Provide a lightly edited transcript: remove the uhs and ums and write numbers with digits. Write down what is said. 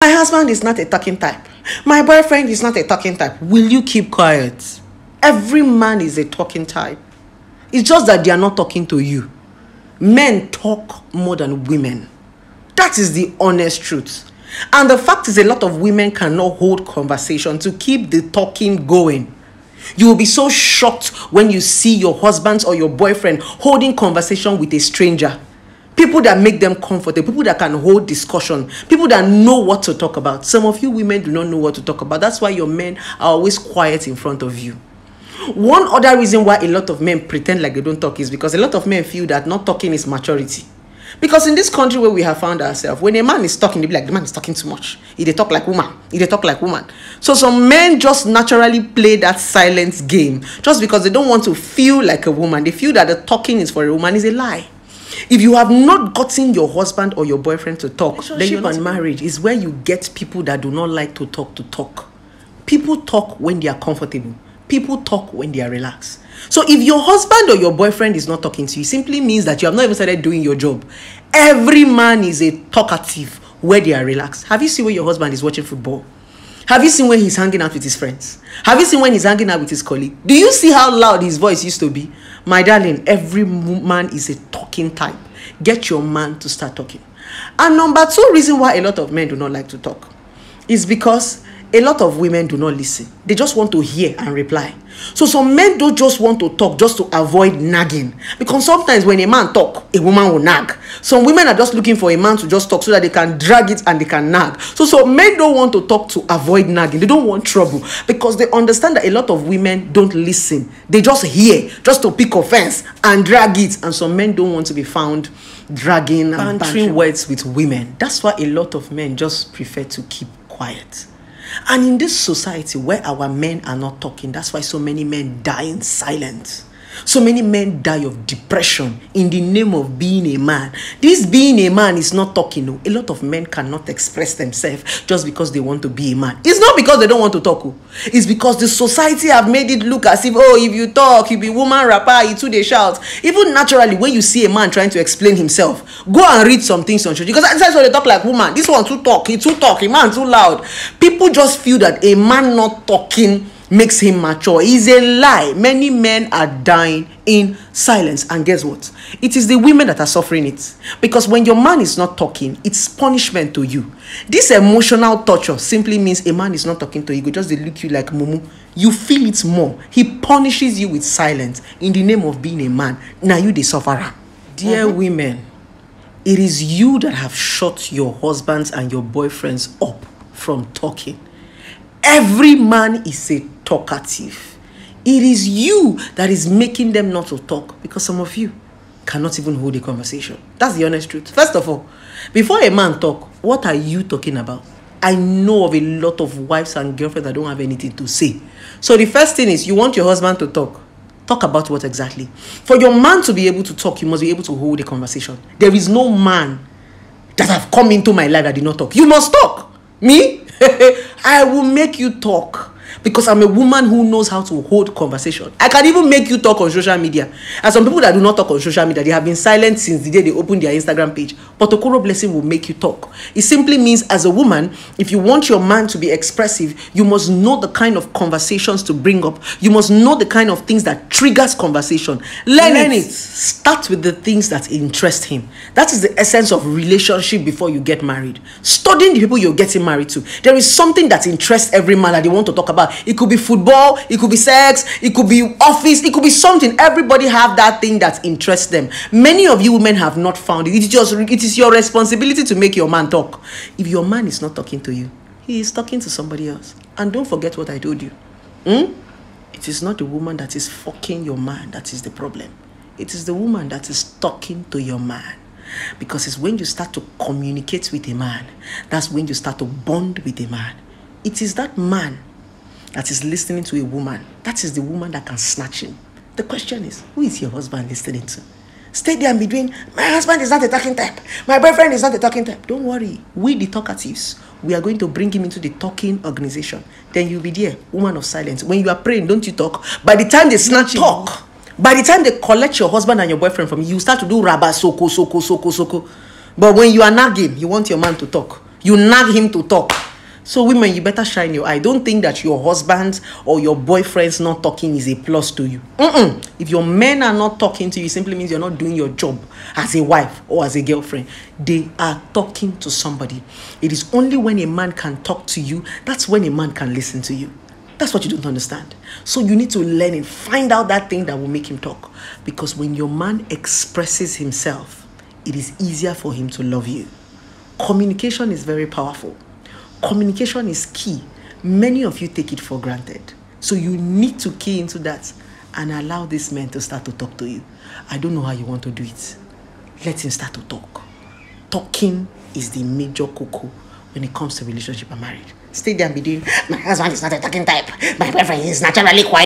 My husband is not a talking type. My boyfriend is not a talking type. Will you keep quiet? Every man is a talking type. It's just that they are not talking to you. Men talk more than women. That is the honest truth. And the fact is, a lot of women cannot hold conversation to keep the talking going. You will be so shocked when you see your husband or your boyfriend holding conversation with a stranger. People that make them comfortable, people that can hold discussion, people that know what to talk about. Some of you women do not know what to talk about. That's why your men are always quiet in front of you. One other reason why a lot of men pretend like they don't talk is because a lot of men feel that not talking is maturity. Because in this country where we have found ourselves, when a man is talking, they be like, the man is talking too much. They talk like woman. They talk like woman. So some men just naturally play that silence game just because they don't want to feel like a woman. They feel that the talking is for a woman is a lie. If you have not gotten your husband or your boyfriend to talk, relationship and marriage is where you get people that do not like to talk. People talk when they are comfortable. People talk when they are relaxed. So if your husband or your boyfriend is not talking to you, simply means that you have not even started doing your job. Every man is a talkative where they are relaxed. Have you seen when your husband is watching football? Have you seen when he's hanging out with his friends? Have you seen when he's hanging out with his colleague? Do you see how loud his voice used to be? My darling, every man is a talking type. Get your man to start talking. And number two reason why a lot of men do not like to talk is because a lot of women do not listen. They just want to hear and reply. So some men don't just want to talk just to avoid nagging. Because sometimes when a man talk, a woman will nag. Some women are just looking for a man to just talk so that they can drag it and they can nag. So men don't want to talk to avoid nagging. They don't want trouble because they understand that a lot of women don't listen. They just hear just to pick offense and drag it. And some men don't want to be found dragging and bantering words with women. That's why a lot of men just prefer to keep quiet. And in this society where our men are not talking, that's why so many men die in silence. So many men die of depression in the name of being a man. This being a man is not talking. No. A lot of men cannot express themselves just because they want to be a man. It's not because they don't want to talk. It's because the society have made it look as if, oh, if you talk, you be woman rapper, you too they shout. Even naturally, when you see a man trying to explain himself, go and read some things on church. Because that's why they talk like woman. This one too talk, he too talk, a man too loud. People just feel that a man not talking makes him mature. It's a lie. Many men are dying in silence. And guess what? It is the women that are suffering it. Because when your man is not talking, it's punishment to you. This emotional torture simply means a man is not talking to you. He just they look you like mumu. You feel it more. He punishes you with silence in the name of being a man. Now you the sufferer. Dear women, it is you that have shut your husbands and your boyfriends up from talking. Every man is a talkative. It is you that is making them not to talk because some of you cannot even hold a conversation. That's the honest truth. First of all, before a man talk, what are you talking about? I know of a lot of wives and girlfriends that don't have anything to say. So the first thing is you want your husband to talk. Talk about what exactly? For your man to be able to talk, you must be able to hold a conversation. There is no man that have come into my life that did not talk. You must talk. Me? I will make you talk because I'm a woman who knows how to hold conversation. I can even make you talk on social media. And some people that do not talk on social media, they have been silent since the day they opened their Instagram page. But Okoro Blessing will make you talk. It simply means as a woman, if you want your man to be expressive, you must know the kind of conversations to bring up. You must know the kind of things that triggers conversation. Learn it. Start with the things that interest him. That is the essence of relationship before you get married. Studying the people you're getting married to. There is something that interests every man that they want to talk about. It could be football, it could be sex, it could be office, it could be something. Everybody have that thing that interests them. Many of you women have not found it. It is your responsibility to make your man talk. If your man is not talking to you, he is talking to somebody else. And don't forget what I told you. It is not the woman that is fucking your man that is the problem. It is the woman that is talking to your man. Because it's when you start to communicate with a man, that's when you start to bond with a man. It is that man that is listening to a woman. That is the woman that can snatch him. The question is, who is your husband listening to? Stay there and be doing, my husband is not a talking type. My boyfriend is not a talking type. Don't worry. We, the talkatives, we are going to bring him into the talking organization. Then you'll be there, woman of silence. When you are praying, don't you talk? By the time they snatch you, talk. By the time they collect your husband and your boyfriend from you, you start to do rabba, soko. But when you are nagging, you want your man to talk. You nag him to talk. So women, you better shine your eye. Don't think that your husband or your boyfriend's not talking is a plus to you. If your men are not talking to you, it simply means you're not doing your job as a wife or as a girlfriend. They are talking to somebody. It is only when a man can talk to you, that's when a man can listen to you. That's what you don't understand. So you need to learn it. Find out that thing that will make him talk. Because when your man expresses himself, it is easier for him to love you. Communication is very powerful. Communication is key. Many of you take it for granted. So you need to key into that and allow this man to start to talk to you. I don't know how you want to do it. Let him start to talk. Talking is the major cocoa when it comes to relationship and marriage. Stay there and be doing, my husband is not a talking type. My boyfriend is naturally quiet.